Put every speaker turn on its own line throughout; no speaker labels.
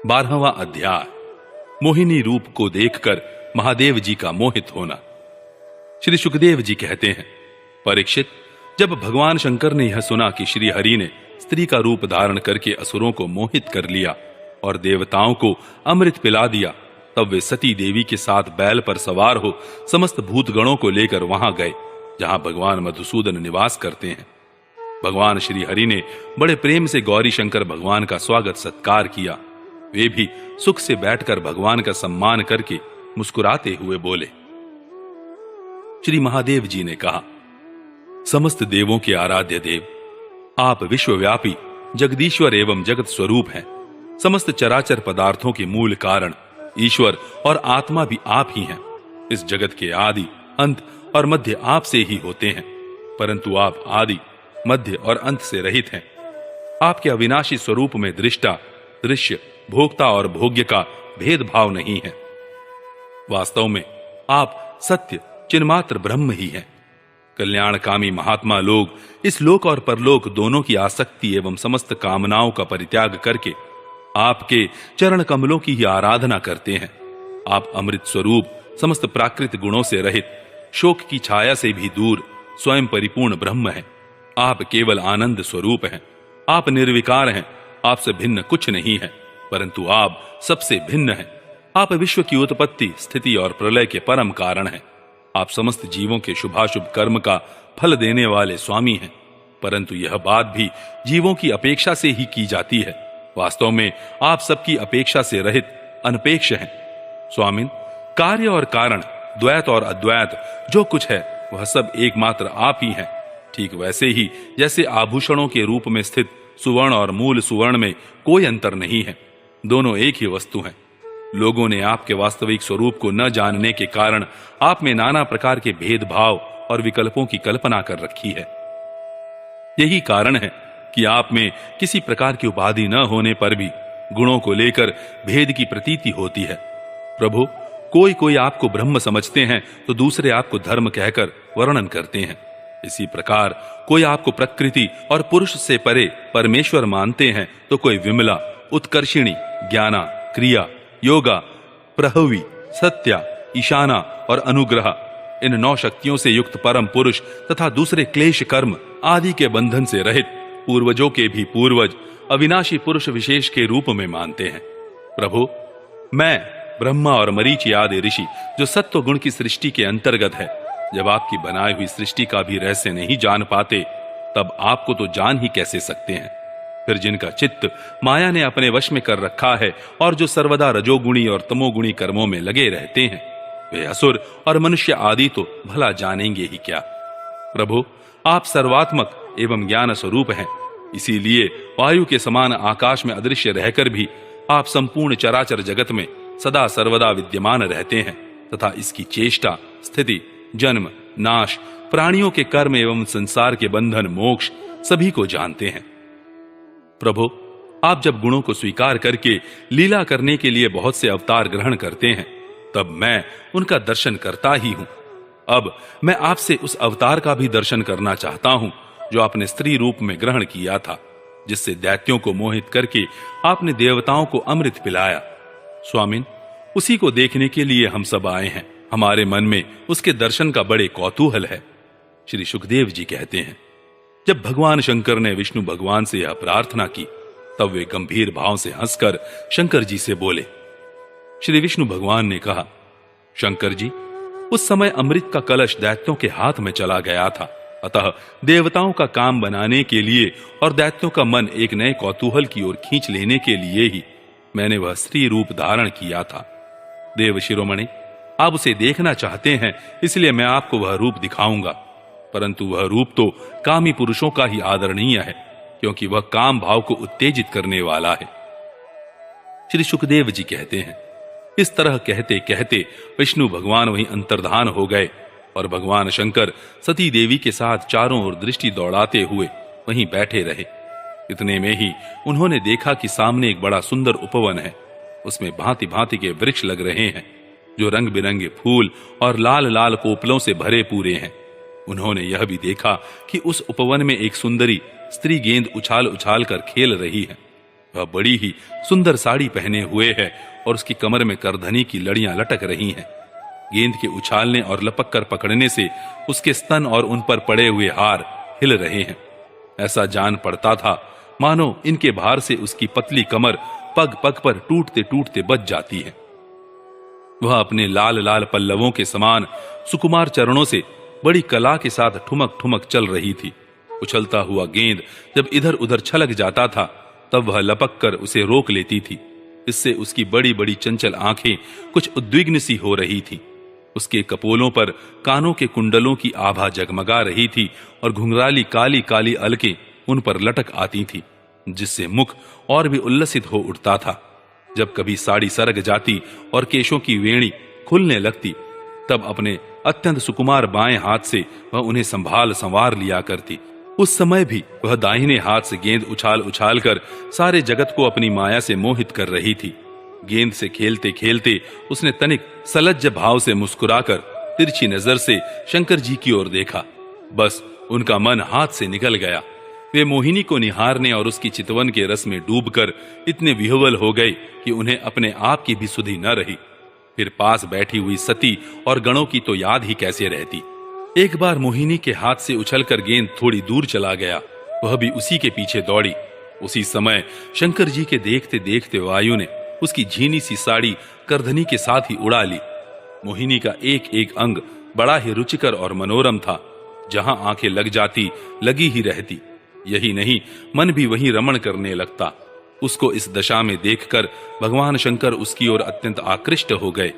12वां अध्याय। मोहिनी रूप को देखकर महादेव जी का मोहित होना। श्री सुखदेव जी कहते हैं, परीक्षित, जब भगवान शंकर ने यह सुना कि श्री हरि ने स्त्री का रूप धारण करके असुरों को मोहित कर लिया और देवताओं को अमृत पिला दिया, तब वे सती देवी के साथ बैल पर सवार हो समस्त भूतगणों को लेकर वहां गए जहां भगवान मधुसूदन निवास करते हैं। भगवान श्री हरि ने बड़े प्रेम से गौरी शंकर भगवान का स्वागत सत्कार किया। वे भी सुख से बैठकर भगवान का सम्मान करके मुस्कुराते हुए बोले। श्री महादेव जी ने कहा, समस्त देवों के आराध्य देव, आप विश्वव्यापी जगदीश्वर एवं जगत स्वरूप हैं। समस्त चराचर पदार्थों के मूल कारण ईश्वर और आत्मा भी आप ही हैं। इस जगत के आदि, अंत और मध्य आपसे ही होते हैं, परंतु आप आदि, मध्य और अंत से रहित हैं। आपके अविनाशी स्वरूप में दृष्टा, दृश्य, भोक्ता और भोग्य का भेदभाव नहीं है। वास्तव में आप सत्य चिन्मात्र ब्रह्म ही हैं। कल्याणकामी महात्मा लोग इस लोक और परलोक दोनों की आसक्ति एवं समस्त कामनाओं का परित्याग करके आपके चरण कमलों की ही आराधना करते हैं। आप अमृत स्वरूप, समस्त प्राकृत गुणों से रहित, शोक की छाया से भी दूर, स्वयं परिपूर्ण ब्रह्म हैं। आप केवल आनंद स्वरूप हैं। आप निर्विकार हैं। आपसे भिन्न कुछ नहीं है, परंतु आप सबसे भिन्न हैं। आप विश्व की उत्पत्ति, स्थिति और प्रलय के परम कारण हैं। आप समस्त जीवों के शुभाशुभ कर्म का फल देने वाले स्वामी हैं, परंतु यह बात भी जीवों की अपेक्षा से ही की जाती है। वास्तव में आप सबकी अपेक्षा से रहित अनपेक्ष हैं। स्वामिन, कार्य और कारण, द्वैत और अद्वैत जो कुछ है वह सब एकमात्र आप ही हैं। ठीक वैसे ही जैसे आभूषणों के रूप में स्थित सुवर्ण और मूल सुवर्ण में कोई अंतर नहीं है, दोनों एक ही वस्तु हैं। लोगों ने आपके वास्तविक स्वरूप को न जानने के कारण आप में नाना प्रकार के भेदभाव और विकल्पों की कल्पना कर रखी है। यही कारण है कि आप में किसी प्रकार की उपाधि न होने पर भी गुणों को लेकर भेद की प्रतीति होती है। प्रभु, कोई आपको ब्रह्म समझते हैं तो दूसरे आपको धर्म कहकर वर्णन करते हैं। इसी प्रकार कोई आपको प्रकृति और पुरुष से परे परमेश्वर मानते हैं तो कोई विमला, उत्कर्षिणी, ज्ञाना, क्रिया, योगा, प्रहवी, सत्या, ईशाना और अनुग्रह, इन 9 शक्तियों से युक्त परम पुरुष तथा दूसरे क्लेश कर्म आदि के बंधन से रहित पूर्वजों के भी पूर्वज अविनाशी पुरुष विशेष के रूप में मानते हैं। प्रभु, मैं ब्रह्मा और मरीचि आदि ऋषि जो सत्व गुण की सृष्टि के अंतर्गत है, जब आपकी बनाई हुई सृष्टि का भी रहस्य नहीं जान पाते, तब आपको तो जान ही कैसे सकते हैं। फिर जिनका चित्त माया ने अपने वश में कर रखा है और जो सर्वदा रजोगुणी और तमोगुणी कर्मों में लगे रहते हैं, वे असुर और मनुष्य आदि तो भला जानेंगे ही क्या। प्रभु, आप सर्वात्मक एवं ज्ञान स्वरूप हैं, इसीलिए वायु के समान आकाश में अदृश्य रहकर भी आप संपूर्ण चराचर जगत में सदा सर्वदा विद्यमान रहते हैं तथा इसकी चेष्टा, स्थिति, जन्म, नाश, प्राणियों के कर्म एवं संसार के बंधन, मोक्ष सभी को जानते हैं। प्रभु, आप जब गुणों को स्वीकार करके लीला करने के लिए बहुत से अवतार ग्रहण करते हैं, तब मैं उनका दर्शन करता ही हूं। अब मैं आपसे उस अवतार का भी दर्शन करना चाहता हूं जो आपने स्त्री रूप में ग्रहण किया था, जिससे दैत्यों को मोहित करके आपने देवताओं को अमृत पिलाया। स्वामिन, उसी को देखने के लिए हम सब आए हैं। हमारे मन में उसके दर्शन का बड़े कौतूहल है। श्री सुखदेव जी कहते हैं, जब भगवान शंकर ने विष्णु भगवान से यह प्रार्थना की, तब वे गंभीर भाव से हंसकर शंकर जी से बोले। श्री विष्णु भगवान ने कहा, शंकर जी, उस समय अमृत का कलश दैत्यों के हाथ में चला गया था, अतः देवताओं का काम बनाने के लिए और दैत्यों का मन एक नए कौतूहल की ओर खींच लेने के लिए ही मैंने वह स्त्री रूप धारण किया था। देव शिरोमणि, आप उसे देखना चाहते हैं, इसलिए मैं आपको वह रूप दिखाऊंगा, परंतु वह रूप तो कामी पुरुषों का ही आदरणीय है, क्योंकि वह काम भाव को उत्तेजित करने वाला है। श्री सुखदेव जी कहते हैं, इस तरह कहते कहते विष्णु भगवान वहीं अंतर्धान हो गए और भगवान शंकर सती देवी के साथ चारों ओर दृष्टि दौड़ाते हुए वहीं बैठे रहे। इतने में ही उन्होंने देखा कि सामने एक बड़ा सुंदर उपवन है। उसमें भांति भांति के वृक्ष लग रहे हैं जो रंग बिरंगे फूल और लाल लाल कोपलों से भरे पूरे हैं। उन्होंने यह भी देखा कि उस उपवन में एक सुंदरी स्त्री गेंद उछाल उछाल कर खेल रही है। वह बड़ी ही सुंदर साड़ी पहने हुए है और उसकी कमर में करधनी की लड़ियां लटक रही हैं। गेंद के उछालने और लपक कर पकड़ने से उसके स्तन और उन पर पड़े हुए हार हिल रहे हैं। ऐसा जान पड़ता था मानो इनके भार से उसकी पतली कमर पग पग पर टूटते टूटते बच जाती है। वह अपने लाल लाल पल्लवों के समान सुकुमार चरणों से बड़ी कला के साथ ठुमक ठुमक चल रही थी। उछलता हुआ गेंद जब इधर उधर छलक जाता था तब वह लपक कर उसे रोक लेती थी। इससे उसकी बड़ी बड़ी चंचल आंखें कुछ उद्विग्न सी हो रही थी। उसके कपोलों पर कानों के कुंडलों की आभा जगमगा रही थी और घुंघराली काली काली अलकें उन पर लटक आती थी, जिससे मुख और भी उल्लसित हो उठता था। जब कभी साड़ी सरक जाती और केशों की वेणी खुलने लगती तब अपने अत्यंत सुकुमार बाएं हाथ से वह उन्हें संभाल संवार लिया करती। उस समय भी वह दाहिने हाथ से गेंद उछाल उछाल कर सारे जगत को अपनी माया से मोहित कर रही थी। गेंद से खेलते खेलते उसने तनिक सलज्ज भाव से मुस्कुराकर तिरछी नजर से शंकर जी की ओर देखा। बस उनका मन हाथ से निकल गया। वे मोहिनी को निहारने और उसकी चितवन के रस में डूबकर इतने विह्वल हो गए कि उन्हें अपने आप की भी सुधि न रही। फिर पास बैठी हुई सती और गणों की तो याद ही कैसे रहती। एक बार मोहिनी के हाथ से उछलकर गेंद थोड़ी दूर चला गया, वह भी उसी के पीछे दौड़ी। उसी समय शंकर जी के देखते देखते वायु ने उसकी झीनी सी साड़ी करधनी के साथ ही उड़ा ली। मोहिनी का एक एक अंग बड़ा ही रुचिकर और मनोरम था। जहां आंखें लग जाती लगी ही रहती। यही नहीं, मन भी वहीं रमण करने लगता। उसको इस दशा में देखकर भगवान शंकर उसकी ओर अत्यंत आकृष्ट हो गए।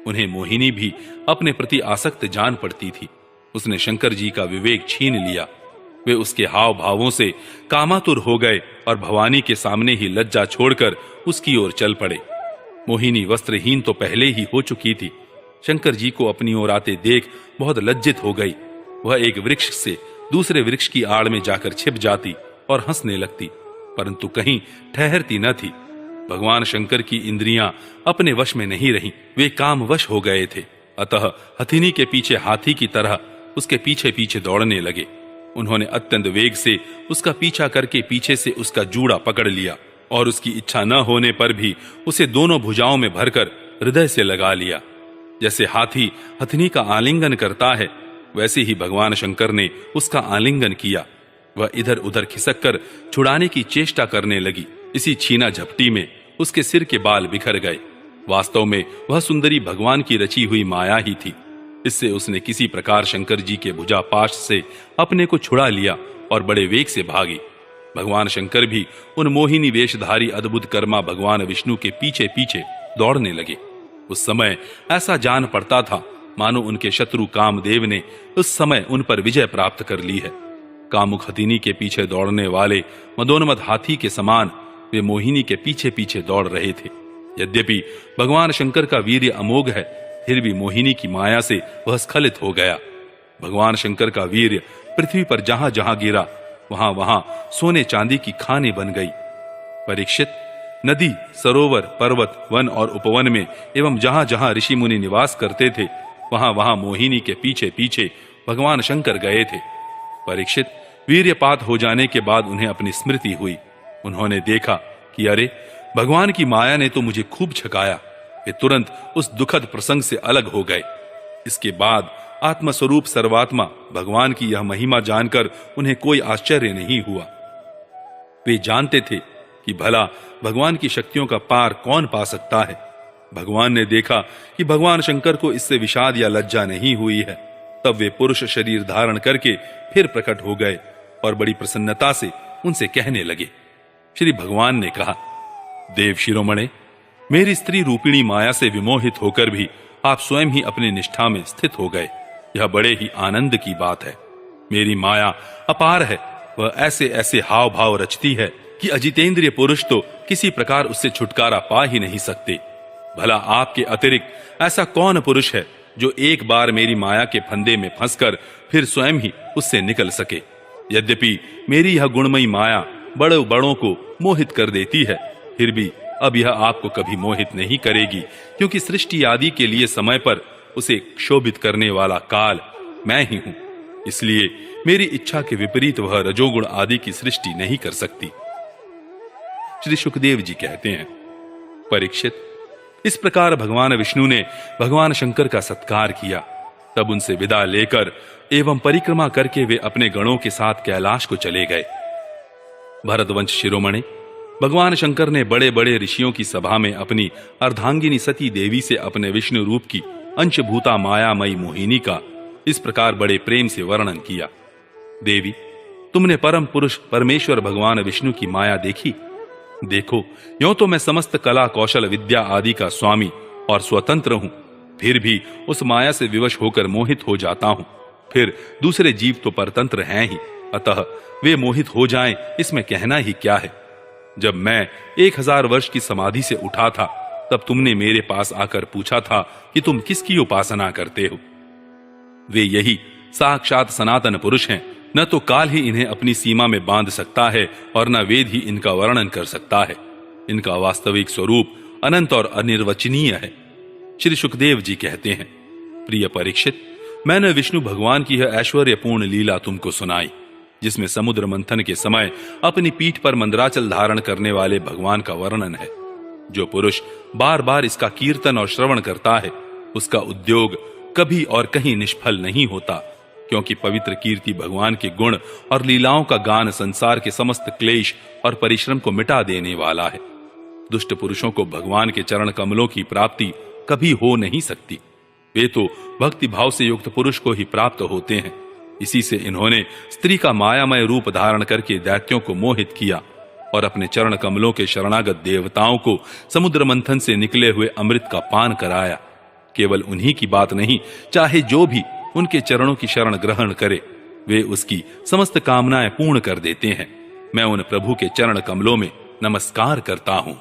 उन्हें मोहिनी भी अपने प्रति आसक्त जान पड़ती थी। उसने शंकर जी का विवेक छीन लिया। वे उसके हाव भावों से कामातुर हो गए और भवानी के सामने ही लज्जा छोड़कर उसकी ओर चल पड़े। मोहिनी वस्त्रहीन तो पहले ही हो चुकी थी। शंकर जी को अपनी ओर आते देख बहुत लज्जित हो गई। वह एक वृक्ष से दूसरे वृक्ष की आड़ में जाकर छिप जाती और हंसने लगती, परंतु कहीं ठहरती न थी। भगवान शंकर की इंद्रियां अपने वश में नहीं रहीं, वे कामवश हो गए थे। अतः हथिनी के पीछे हाथी की तरह उसके पीछे पीछे दौड़ने लगे। उन्होंने अत्यंत वेग से उसका पीछा करके पीछे से उसका जूड़ा पकड़ लिया और उसकी इच्छा न होने पर भी उसे दोनों भुजाओं में भरकर हृदय से लगा लिया। जैसे हाथी हथिनी का आलिंगन करता है, वैसे ही भगवान शंकर ने उसका आलिंगन किया। वह इधर उधर खिसक कर छुड़ाने की चेष्टा करने लगी। इसी छीना झपटी में उसके सिर के बाल बिखर गए। वास्तव में वह सुंदरी भगवान की रची हुई माया ही थी। इससे उसने किसी प्रकार शंकर जी के भुजा पाश से अपने को छुड़ा लिया और बड़े वेग से भागी। भगवान शंकर भी उन मोहिनी वेशधारी अद्भुत कर्मा भगवान विष्णु के पीछे पीछे दौड़ने लगे। उस समय ऐसा जान पड़ता था मानो उनके शत्रु कामदेव ने उस समय उन पर विजय प्राप्त कर ली है। कामुक हथिनी के पीछे दौड़ने वाले मदोन्मद हाथी के समान वे मोहिनी के पीछे पीछे दौड़ रहे थे। यद्यपि भगवान शंकर का वीर्य अमोघ है, फिर भी मोहिनी की माया से वह स्खलित हो गया। भगवान शंकर का वीर्य पृथ्वी पर जहां जहां गिरा वहां वहां सोने चांदी की खानें बन गई। परीक्षित, नदी, सरोवर, पर्वत, वन और उपवन में एवं जहां जहां ऋषि मुनि निवास करते थे वहां वहां मोहिनी के पीछे पीछे भगवान शंकर गए थे। परीक्षित, वीर्यपात हो जाने के बाद उन्हें अपनी स्मृति हुई। उन्होंने देखा कि अरे, भगवान की माया ने तो मुझे खूब छकाया। वे तुरंत उस दुखद प्रसंग से अलग हो गए। इसके बाद आत्मस्वरूप सर्वात्मा भगवान की यह महिमा जानकर उन्हें कोई आश्चर्य नहीं हुआ। वे जानते थे कि भला भगवान की शक्तियों का पार कौन पा सकता है। भगवान ने देखा कि भगवान शंकर को इससे विषाद या लज्जा नहीं हुई है, तब वे पुरुष शरीर धारण करके फिर प्रकट हो गए और बड़ी प्रसन्नता से उनसे कहने लगे। श्री भगवान ने कहा, देव शिरोमणे, मेरी स्त्री रूपिणी माया से विमोहित होकर भी आप स्वयं ही अपनी निष्ठा में स्थित हो गए। यह बड़े ही आनंद की बात है। मेरी माया अपार है। वह ऐसे ऐसे हाव भाव रचती है कि अजितेंद्रिय पुरुष तो किसी प्रकार उससे छुटकारा पा ही नहीं सकते। भला आपके अतिरिक्त ऐसा कौन पुरुष है जो एक बार मेरी माया के फंदे में फंसकर फिर स्वयं ही उससे निकल सके। यद्यपि मेरी यह गुणमयी माया बड़ों बड़ों को मोहित कर देती है, फिर भी अब यह आपको कभी मोहित नहीं करेगी, क्योंकि सृष्टि आदि के लिए समय पर उसे क्षोभित करने वाला काल मैं ही हूं। इसलिए मेरी इच्छा के विपरीत वह रजोगुण आदि की सृष्टि नहीं कर सकती। श्री सुखदेव जी कहते हैं, परीक्षित, इस प्रकार भगवान विष्णु ने भगवान शंकर का सत्कार किया। तब उनसे विदा लेकर एवं परिक्रमा करके वे अपने गणों के साथ कैलाश को चले गए। भरतवंश शिरोमणि, भगवान शंकर ने बड़े बड़े ऋषियों की सभा में अपनी अर्धांगिनी सती देवी से अपने विष्णु रूप की अंशभूता मायामयी मोहिनी का इस प्रकार बड़े प्रेम से वर्णन किया। देवी, तुमने परम पुरुष परमेश्वर भगवान विष्णु की माया देखी? देखो, यों तो मैं समस्त कला कौशल विद्या आदि का स्वामी और स्वतंत्र हूं, फिर भी उस माया से विवश होकर मोहित हो जाता हूं। फिर दूसरे जीव तो परतंत्र हैं ही, अतः वे मोहित हो जाएं, इसमें कहना ही क्या है। जब मैं 1000 वर्ष की समाधि से उठा था, तब तुमने मेरे पास आकर पूछा था कि तुम किसकी उपासना करते हो। वे यही साक्षात सनातन पुरुष हैं। न तो काल ही इन्हें अपनी सीमा में बांध सकता है और न वेद ही इनका वर्णन कर सकता है। इनका वास्तविक स्वरूप अनंत और अनिर्वचनीय है। श्री सुखदेव जी कहते हैं, प्रिय परीक्षित, मैंने विष्णु भगवान की यह ऐश्वर्यपूर्ण लीला तुमको सुनाई, जिसमें समुद्र मंथन के समय अपनी पीठ पर मंदराचल धारण करने वाले भगवान का वर्णन है। जो पुरुष बार बार इसका कीर्तन और श्रवण करता है, उसका उद्योग कभी और कहीं निष्फल नहीं होता, क्योंकि पवित्र कीर्ति भगवान के गुण और लीलाओं का गान संसार के समस्त क्लेश और परिश्रम को मिटा देने वाला है। दुष्ट पुरुषों को भगवान के चरण कमलों की प्राप्ति कभी हो नहीं सकती। वे तो भक्ति भाव से युक्त पुरुष को ही प्राप्त होते हैं। इसी से इन्होंने स्त्री का मायामय रूप धारण करके दैत्यों को मोहित किया और अपने चरण कमलों के शरणागत देवताओं को समुद्र मंथन से निकले हुए अमृत का पान कराया। केवल उन्हीं की बात नहीं, चाहे जो भी उनके चरणों की शरण ग्रहण करे, वे उसकी समस्त कामनाएं पूर्ण कर देते हैं। मैं उन प्रभु के चरण कमलों में नमस्कार करता हूं।